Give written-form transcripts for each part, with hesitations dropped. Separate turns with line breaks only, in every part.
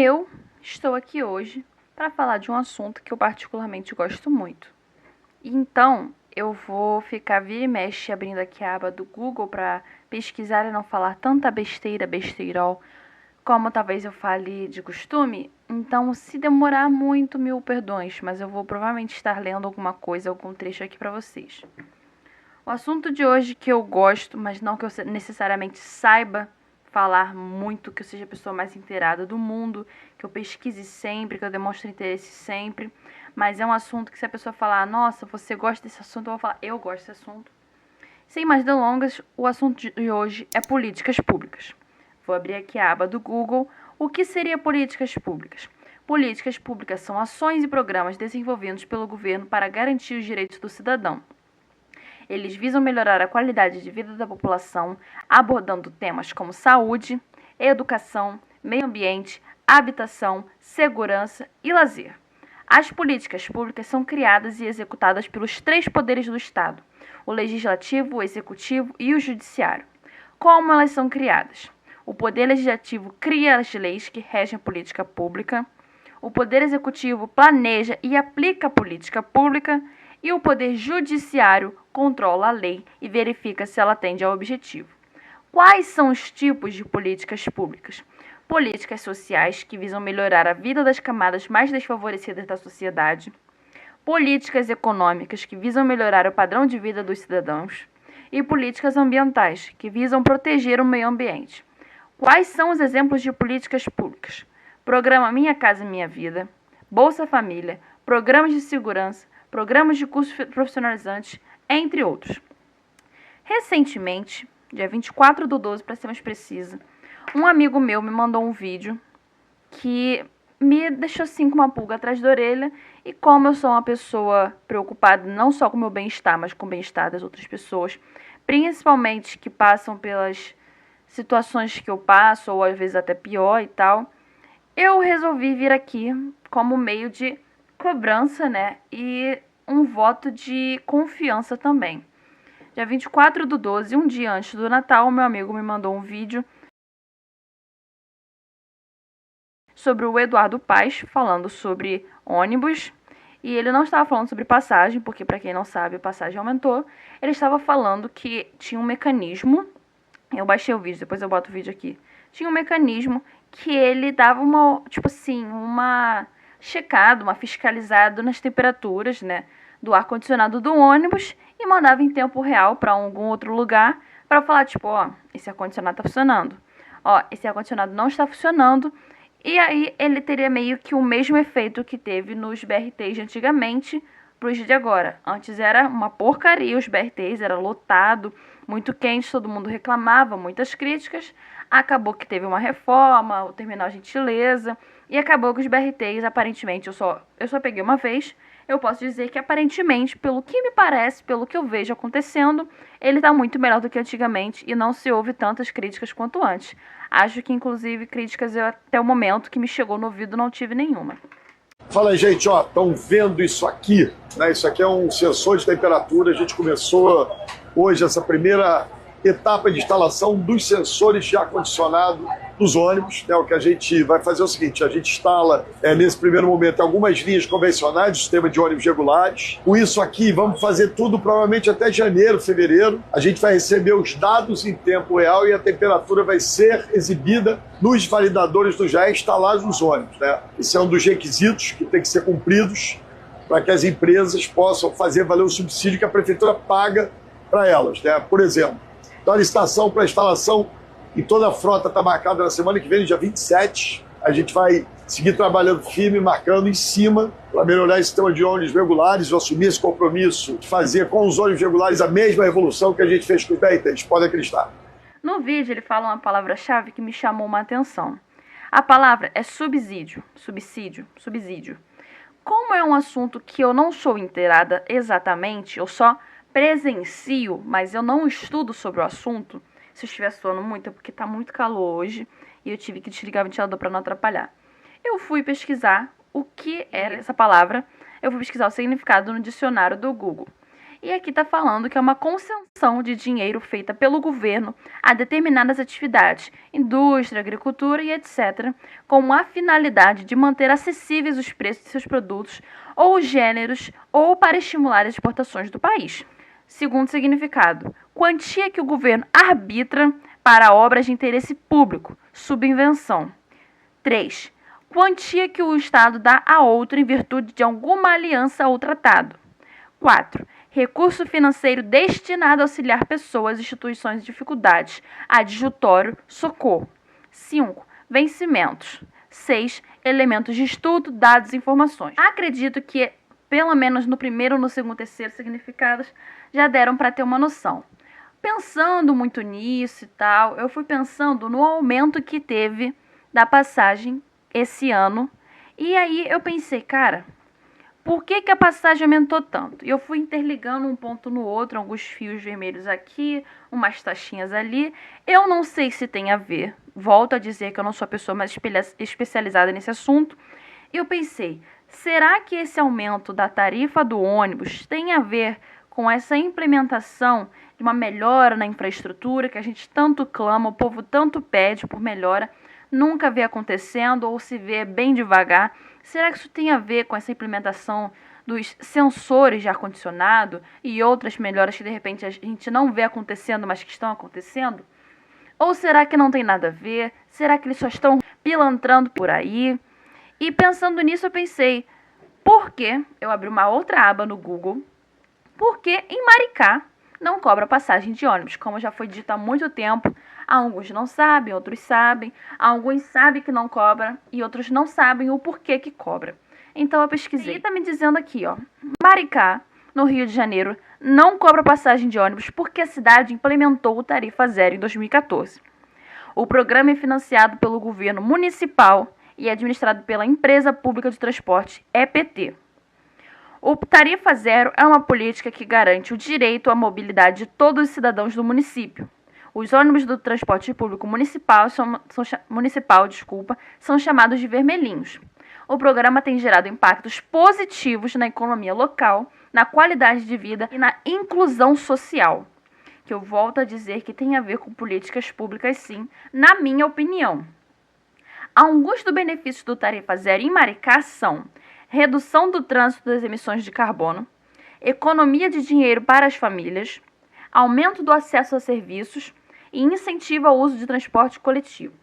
Eu estou aqui hoje para falar de um assunto que eu particularmente gosto muito. Então, eu vou ficar vira e mexe abrindo aqui a aba do Google para pesquisar e não falar tanta besteirol, como talvez eu fale de costume. Então, se demorar muito, mil perdões, mas eu vou provavelmente estar lendo alguma coisa, algum trecho aqui para vocês. O assunto de hoje que eu gosto, mas não que eu necessariamente saiba falar muito, que eu seja a pessoa mais inteirada do mundo, que eu pesquise sempre, que eu demonstre interesse sempre, mas é um assunto que se a pessoa falar, nossa, você gosta desse assunto, eu vou falar, eu gosto desse assunto. Sem mais delongas, o assunto de hoje é políticas públicas. Vou abrir aqui a aba do Google. O que seria políticas públicas? Políticas públicas são ações e programas desenvolvidos pelo governo para garantir os direitos do cidadão. Eles visam melhorar a qualidade de vida da população, abordando temas como saúde, educação, meio ambiente, habitação, segurança e lazer. As políticas públicas são criadas e executadas pelos 3 poderes do Estado: o legislativo, o executivo e o judiciário. Como elas são criadas? O poder legislativo cria as leis que regem a política pública, o poder executivo planeja e aplica a política pública, e o poder judiciário controla a lei e verifica se ela atende ao objetivo. Quais são os tipos de políticas públicas? Políticas sociais, que visam melhorar a vida das camadas mais desfavorecidas da sociedade. Políticas econômicas, que visam melhorar o padrão de vida dos cidadãos. E políticas ambientais, que visam proteger o meio ambiente. Quais são os exemplos de políticas públicas? Programa Minha Casa Minha Vida, Bolsa Família, programas de segurança, programas de cursos profissionalizantes, entre outros. Recentemente, dia 24/12, para ser mais precisa, um amigo meu me mandou um vídeo que me deixou assim com uma pulga atrás da orelha, e como eu sou uma pessoa preocupada não só com o meu bem-estar, mas com o bem-estar das outras pessoas, principalmente que passam pelas situações que eu passo, ou às vezes até pior e tal, eu resolvi vir aqui como meio de cobrança, né? E um voto de confiança também. Dia 24/12, um dia antes do Natal, meu amigo me mandou um vídeo sobre o Eduardo Paes, falando sobre ônibus. E ele não estava falando sobre passagem, porque, para quem não sabe, a passagem aumentou. Ele estava falando que tinha um mecanismo. Eu baixei o vídeo, depois eu boto o vídeo aqui. Tinha um mecanismo que ele dava uma checada, uma fiscalizada nas temperaturas, né, do ar-condicionado do ônibus, e mandava em tempo real para algum outro lugar para falar, tipo, ó, esse ar-condicionado está funcionando. Ó, esse ar-condicionado não está funcionando. E aí ele teria meio que o mesmo efeito que teve nos BRTs de antigamente para os de agora. Antes era uma porcaria os BRTs, era lotado, muito quente, todo mundo reclamava, muitas críticas. Acabou que teve uma reforma, o terminal Gentileza, e acabou que os BRTs, aparentemente, eu só peguei uma vez. Eu posso dizer que aparentemente, pelo que me parece, pelo que eu vejo acontecendo, ele está muito melhor do que antigamente e não se ouve tantas críticas quanto antes. Acho que, inclusive, críticas eu, até o momento que me chegou no ouvido, não tive nenhuma.
Fala aí, gente, ó, estão vendo isso aqui, né? Isso aqui é um sensor de temperatura. A gente começou hoje essa primeira etapa de instalação dos sensores de ar-condicionado dos ônibus, né? O que a gente vai fazer é o seguinte: a gente instala nesse primeiro momento algumas linhas convencionais do sistema de ônibus regulares. Com isso aqui, vamos fazer tudo provavelmente até janeiro, fevereiro. A gente vai receber os dados em tempo real e a temperatura vai ser exibida nos validadores do GE instalados nos ônibus, né? Esse é um dos requisitos que tem que ser cumpridos para que as empresas possam fazer valer o subsídio que a prefeitura paga para elas, né? Por exemplo, então a licitação para a instalação em toda a frota está marcada na semana que vem, no dia 27. A gente vai seguir trabalhando firme, marcando em cima para melhorar esse sistema de ônibus regulares. Eu assumi esse compromisso de fazer com os ônibus regulares a mesma evolução que a gente fez com o BRT, podem acreditar.
No vídeo ele fala uma palavra-chave que me chamou uma atenção. A palavra é subsídio. Como é um assunto que eu não sou inteirada exatamente, eu só presencio, mas eu não estudo sobre o assunto. Se eu estiver suando muito é porque está muito calor hoje e eu tive que desligar o ventilador para não atrapalhar. Eu fui pesquisar o que era essa palavra, eu fui pesquisar o significado no dicionário do Google. E aqui está falando que é uma concessão de dinheiro feita pelo governo a determinadas atividades, indústria, agricultura e etc., com a finalidade de manter acessíveis os preços de seus produtos ou gêneros ou para estimular as exportações do país. Segundo significado, quantia que o governo arbitra para obras de interesse público, subvenção. 3. Quantia que o Estado dá a outro em virtude de alguma aliança ou tratado. 4. Recurso financeiro destinado a auxiliar pessoas e instituições em dificuldades, adjutório, socorro. 5. Vencimentos. 6. Elementos de estudo, dados e informações. Acredito que, pelo menos no primeiro, no segundo e terceiro significados, já deram para ter uma noção. Pensando muito nisso e tal, eu fui pensando no aumento que teve da passagem esse ano. E aí eu pensei, cara, por que a passagem aumentou tanto? E eu fui interligando um ponto no outro, alguns fios vermelhos aqui, umas taxinhas ali. Eu não sei se tem a ver. Volto a dizer que eu não sou a pessoa mais especializada nesse assunto. Eu pensei, será que esse aumento da tarifa do ônibus tem a ver com essa implementação de uma melhora na infraestrutura que a gente tanto clama, o povo tanto pede por melhora, nunca vê acontecendo ou se vê bem devagar? Será que isso tem a ver com essa implementação dos sensores de ar-condicionado e outras melhoras que de repente a gente não vê acontecendo, mas que estão acontecendo? Ou será que não tem nada a ver? Será que eles só estão pilantrando por aí? E pensando nisso eu pensei, por que eu abri uma outra aba no Google? Porque em Maricá não cobra passagem de ônibus, como já foi dito há muito tempo. Alguns não sabem, outros sabem. Alguns sabem que não cobra e outros não sabem o porquê que cobra. Então eu pesquisei. E tá me dizendo aqui, ó, Maricá, no Rio de Janeiro, não cobra passagem de ônibus porque a cidade implementou o Tarifa Zero em 2014. O programa é financiado pelo governo municipal e é administrado pela Empresa Pública de Transporte, EPT. O Tarifa Zero é uma política que garante o direito à mobilidade de todos os cidadãos do município. Os ônibus do transporte público municipal são chamados de vermelhinhos. O programa tem gerado impactos positivos na economia local, na qualidade de vida e na inclusão social, que eu volto a dizer que tem a ver com políticas públicas, sim, na minha opinião. Alguns dos benefícios do Tarifa Zero em Maricá são redução do trânsito das emissões de carbono, economia de dinheiro para as famílias, aumento do acesso a serviços e incentivo ao uso de transporte coletivo.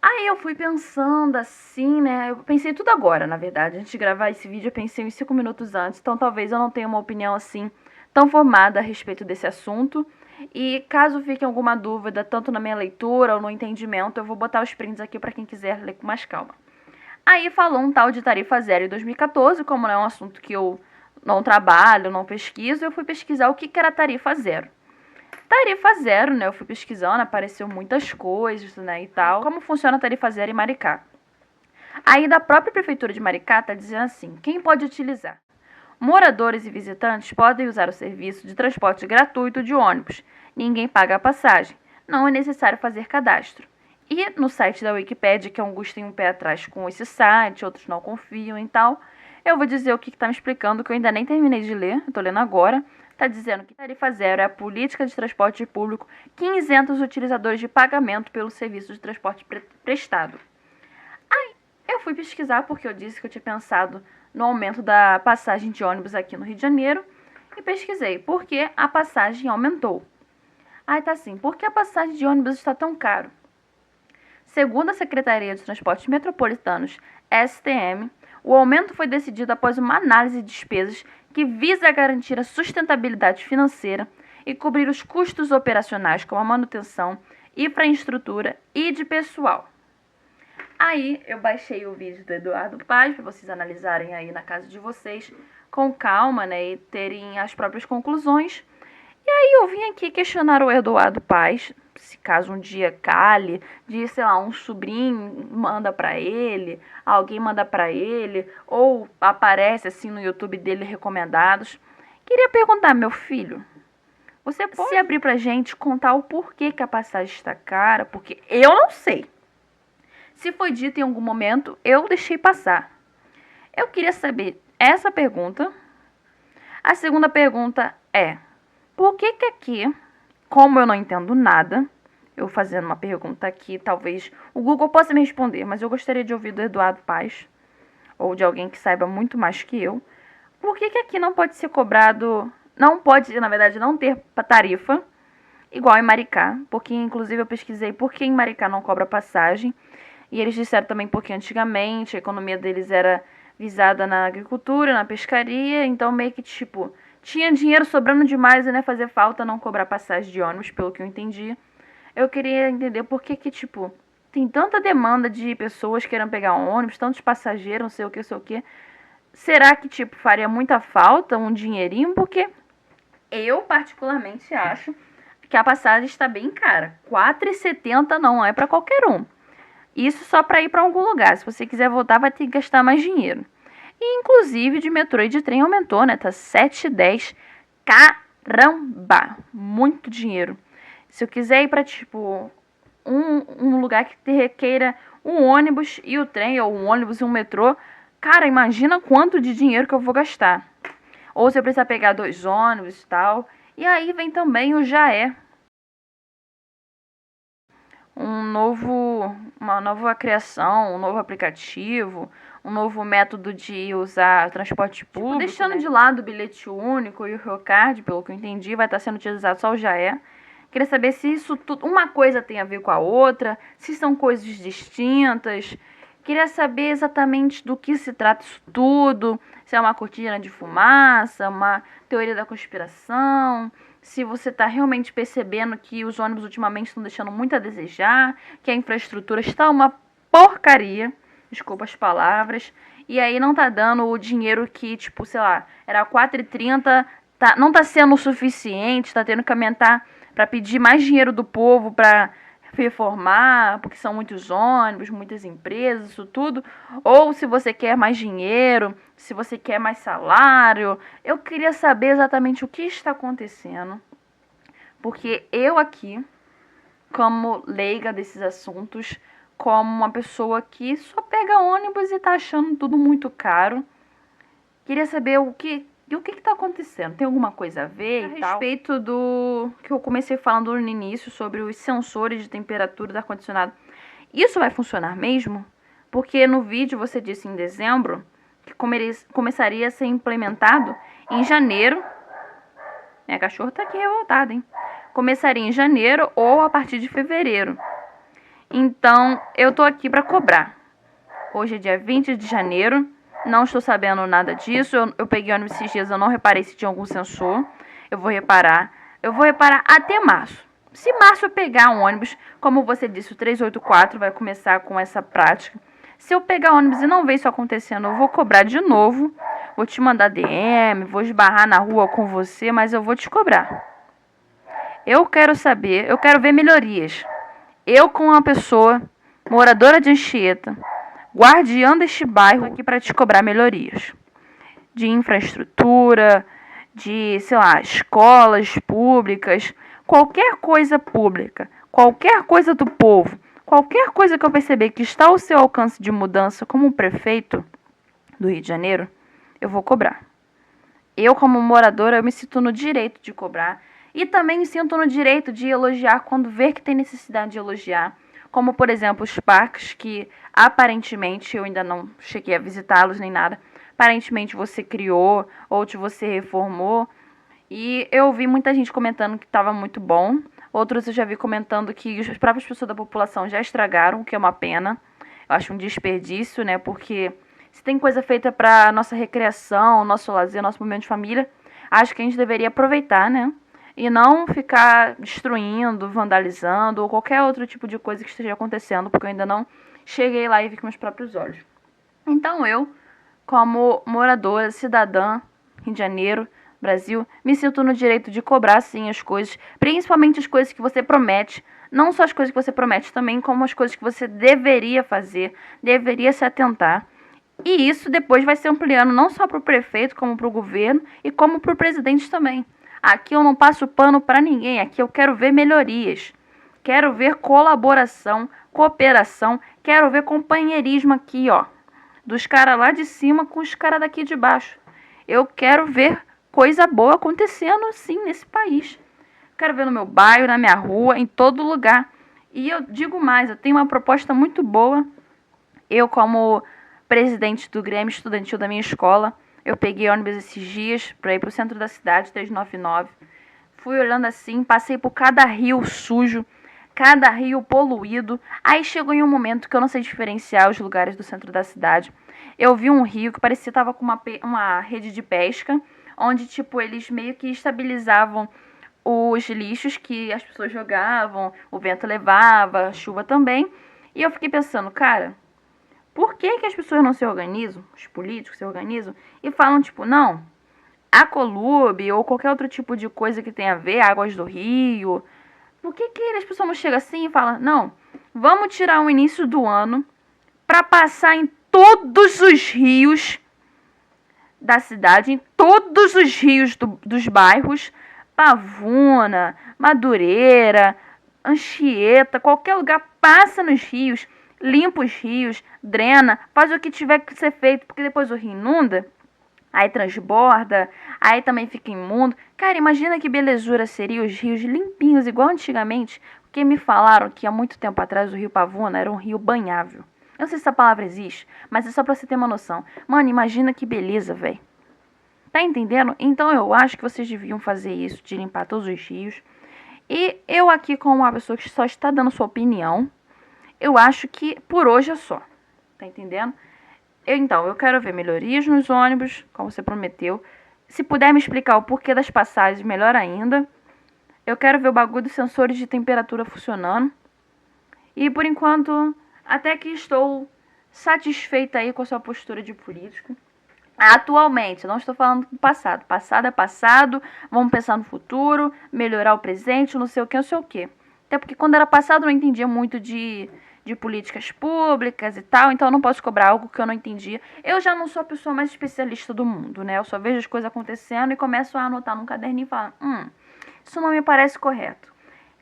Aí eu fui pensando assim, né? Eu pensei tudo agora, na verdade. Antes de gravar esse vídeo, eu pensei uns 5 minutos antes. Então talvez eu não tenha uma opinião assim tão formada a respeito desse assunto. E caso fique alguma dúvida, tanto na minha leitura ou no entendimento, eu vou botar os prints aqui para quem quiser ler com mais calma. Aí falou um tal de Tarifa Zero em 2014, como não é um assunto que eu não trabalho, não pesquiso, eu fui pesquisar o que era Tarifa Zero. Tarifa Zero, né, eu fui pesquisando, apareceu muitas coisas, né, e tal. Como funciona a Tarifa Zero em Maricá? Aí da própria Prefeitura de Maricá tá dizendo assim, quem pode utilizar? Moradores e visitantes podem usar o serviço de transporte gratuito de ônibus. Ninguém paga a passagem. Não é necessário fazer cadastro. E no site da Wikipédia, que alguns têm um pé atrás com esse site, outros não confiam e tal, eu vou dizer o que está me explicando, que eu ainda nem terminei de ler, estou lendo agora. Está dizendo que Tarifa Zero é a política de transporte público que isenta os utilizadores de pagamento pelo serviço de transporte prestado. Aí eu fui pesquisar, porque eu disse que eu tinha pensado no aumento da passagem de ônibus aqui no Rio de Janeiro, e pesquisei por que a passagem aumentou. Aí tá assim, por que a passagem de ônibus está tão caro? Segundo a Secretaria de Transportes Metropolitanos, STM, o aumento foi decidido após uma análise de despesas que visa garantir a sustentabilidade financeira e cobrir os custos operacionais como a manutenção, infraestrutura e de pessoal. Aí eu baixei o vídeo do Eduardo Paes para vocês analisarem aí na casa de vocês com calma, né, e terem as próprias conclusões. E aí eu vim aqui questionar o Eduardo Paes, se caso um dia cale, de, sei lá, um sobrinho manda pra ele, alguém manda pra ele, ou aparece assim no YouTube dele recomendados. Queria perguntar, meu filho, você pode se abrir pra gente contar o porquê que a passagem está cara? Porque eu não sei. Se foi dito em algum momento, eu deixei passar. Eu queria saber essa pergunta. A segunda pergunta é: por que aqui, como eu não entendo nada, eu fazendo uma pergunta aqui, talvez o Google possa me responder, mas eu gostaria de ouvir do Eduardo Paes, ou de alguém que saiba muito mais que eu. Por que aqui não pode ser cobrado, não pode, na verdade, não ter tarifa, igual em Maricá? Porque, inclusive, eu pesquisei por que em Maricá não cobra passagem, e eles disseram também porque antigamente a economia deles era visada na agricultura, na pescaria, então meio que, tipo, tinha dinheiro sobrando demais e não ia fazer falta não cobrar passagem de ônibus, pelo que eu entendi. Eu queria entender por que, tipo, tem tanta demanda de pessoas querendo pegar um ônibus, tantos passageiros, não sei o que, sei o que. Será que, tipo, faria muita falta um dinheirinho? Porque eu, particularmente, acho que a passagem está bem cara. R$ 4,70 não é para qualquer um. Isso só para ir para algum lugar. Se você quiser voltar, vai ter que gastar mais dinheiro. E, inclusive, de metrô e de trem aumentou, né? Tá 7,10. Caramba! Muito dinheiro. Se eu quiser ir para, tipo, um lugar que requeira um ônibus e o trem, ou um ônibus e um metrô, cara, imagina quanto de dinheiro que eu vou gastar. Ou se eu precisar pegar 2 ônibus e tal. E aí vem também o Jaé. Uma nova criação, um novo aplicativo, um novo método de usar transporte público. Deixando, né, de lado o bilhete único e o Eurocard, pelo que eu entendi, vai estar sendo utilizado só o Jaé. Queria saber se isso tudo, uma coisa tem a ver com a outra, se são coisas distintas. Queria saber exatamente do que se trata isso tudo, se é uma cortina de fumaça, uma teoria da conspiração, se você está realmente percebendo que os ônibus ultimamente estão deixando muito a desejar, que a infraestrutura está uma porcaria, desculpa as palavras, e aí não tá dando o dinheiro que, tipo, sei lá, era 4,30, não tá sendo o suficiente, tá tendo que aumentar para pedir mais dinheiro do povo para reformar, porque são muitos ônibus, muitas empresas, isso tudo. Ou se você quer mais dinheiro, se você quer mais salário. Eu queria saber exatamente o que está acontecendo, porque eu aqui, como leiga desses assuntos, como uma pessoa que só pega ônibus e tá achando tudo muito caro, queria saber o que está acontecendo? Tem alguma coisa a ver e tal? A respeito do que eu comecei falando no início sobre os sensores de temperatura do ar-condicionado. Isso vai funcionar mesmo? Porque no vídeo você disse em dezembro que começaria a ser implementado em janeiro. Minha cachorra tá aqui revoltada, hein? Começaria em janeiro ou a partir de fevereiro. Então, eu tô aqui para cobrar. Hoje é dia 20 de janeiro. Não estou sabendo nada disso. Eu peguei ônibus esses dias, eu não reparei se tinha algum sensor. Eu vou reparar até março. Se março eu pegar um ônibus, como você disse, o 384 vai começar com essa prática. Se eu pegar ônibus e não ver isso acontecendo, eu vou cobrar de novo. Vou te mandar DM, vou esbarrar na rua com você, mas eu vou te cobrar. Eu quero saber, eu quero ver melhorias. Eu, com uma pessoa, moradora de Anchieta, guardiã deste bairro, aqui para te cobrar melhorias de infraestrutura, de, sei lá, escolas públicas, qualquer coisa pública, qualquer coisa do povo, qualquer coisa que eu perceber que está ao seu alcance de mudança como prefeito do Rio de Janeiro, eu vou cobrar. Eu, como moradora, eu me sinto no direito de cobrar e também me sinto no direito de elogiar quando ver que tem necessidade de elogiar. Como, por exemplo, os parques que, aparentemente, eu ainda não cheguei a visitá-los nem nada, aparentemente você criou ou você reformou. E eu vi muita gente comentando que estava muito bom. Outros eu já vi comentando que as próprias pessoas da população já estragaram, o que é uma pena. Eu acho um desperdício, né? Porque se tem coisa feita para nossa recreação, nosso lazer, nosso momento de família, acho que a gente deveria aproveitar, né? E não ficar destruindo, vandalizando ou qualquer outro tipo de coisa que esteja acontecendo, porque eu ainda não cheguei lá e vi com meus próprios olhos. Então eu, como moradora, cidadã, Rio de Janeiro, Brasil, me sinto no direito de cobrar sim as coisas, principalmente as coisas que você promete, não só as coisas que você promete também, como as coisas que você deveria fazer, deveria se atentar. E isso depois vai se ampliando não só para o prefeito, como para o governo e como para o presidente também. Aqui eu não passo pano para ninguém, aqui eu quero ver melhorias, quero ver colaboração, cooperação, quero ver companheirismo aqui, ó, dos caras lá de cima com os caras daqui de baixo. Eu quero ver coisa boa acontecendo assim nesse país. Quero ver no meu bairro, na minha rua, em todo lugar. E eu digo mais, eu tenho uma proposta muito boa. Eu, como presidente do Grêmio Estudantil da minha escola, eu peguei ônibus esses dias para ir pro centro da cidade, 399. Fui olhando assim, passei por cada rio sujo, cada rio poluído. Aí chegou em um momento que eu não sei diferenciar os lugares do centro da cidade. Eu vi um rio que parecia que tava com uma rede de pesca, onde tipo eles meio que estabilizavam os lixos que as pessoas jogavam, o vento levava, a chuva também. E eu fiquei pensando, cara, por que que as pessoas não se organizam, os políticos se organizam e falam tipo, não, a Colube ou qualquer outro tipo de coisa que tenha a ver, Águas do Rio, por que que as pessoas não chegam assim e falam, não, vamos tirar o início do ano para passar em todos os rios da cidade, em todos os rios dos bairros, Pavuna, Madureira, Anchieta, qualquer lugar, passa nos rios, limpa os rios, drena, faz o que tiver que ser feito, porque depois o rio inunda, aí transborda, aí também fica imundo. Cara, imagina que belezura seria os rios limpinhos, igual antigamente, porque me falaram que há muito tempo atrás o rio Pavuna era um rio banhável. Eu não sei se essa palavra existe, mas é só pra você ter uma noção. Mano, imagina que beleza, velho. Tá entendendo? Então eu acho que vocês deviam fazer isso, de limpar todos os rios. E eu aqui, como uma pessoa que só está dando sua opinião, eu acho que por hoje é só. Tá entendendo? Então, eu quero ver melhorias nos ônibus, como você prometeu. Se puder me explicar o porquê das passagens, melhor ainda. Eu quero ver o bagulho dos sensores de temperatura funcionando. E por enquanto, até que estou satisfeita aí com a sua postura de político. Atualmente, não estou falando do passado. Passado é passado, vamos pensar no futuro, melhorar o presente, não sei o que, não sei o que. Até porque quando era passado eu não entendia muito de políticas públicas e tal, então eu não posso cobrar algo que eu não entendia. Eu já não sou a pessoa mais especialista do mundo, né? Eu só vejo as coisas acontecendo e começo a anotar num caderninho e falar, isso não me parece correto.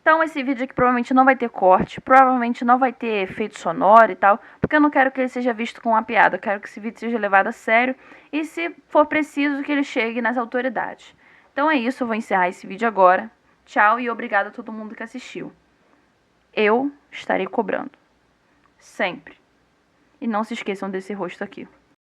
Então esse vídeo aqui provavelmente não vai ter corte, provavelmente não vai ter efeito sonoro e tal, porque eu não quero que ele seja visto com uma piada, eu quero que esse vídeo seja levado a sério e se for preciso que ele chegue nas autoridades. Então é isso, eu vou encerrar esse vídeo agora. Tchau e obrigado a todo mundo que assistiu. Eu estarei cobrando. Sempre. E não se esqueçam desse rosto aqui.